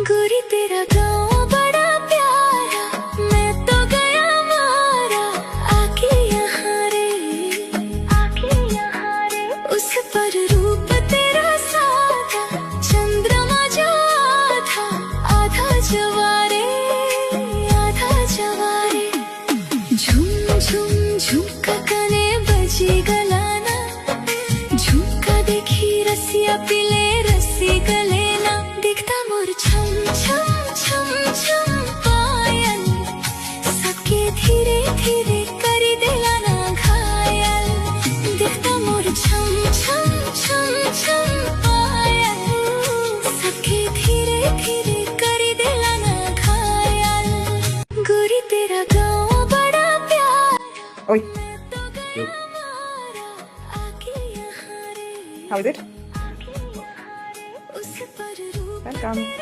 गोरी तेरा गाँव बड़ा प्यारा, मैं तो गया मारा आके यहाँ रे, आके यहाँ रे। उस पर रूप तेरा सादा, चंद्रमा जो आधा आधा जवारे, आधा जवारे। झुम झुम झुमका कने बजी गलाना, झुमका देखी रसिया पिले रसी गले ना। दिखता मोर छम छम छम छम पायल, सबके धीरे धीरे करी देला ना घायल। दिखता मोर छम छम छम छम पायल, सबके धीरे धीरे करी देला ना घायल। गोरी तेरा गाँव बड़ा प्यारा, Oi, मैं तो गया मारा आके यहाँ रे, how is it? उस पर रूप Welcome.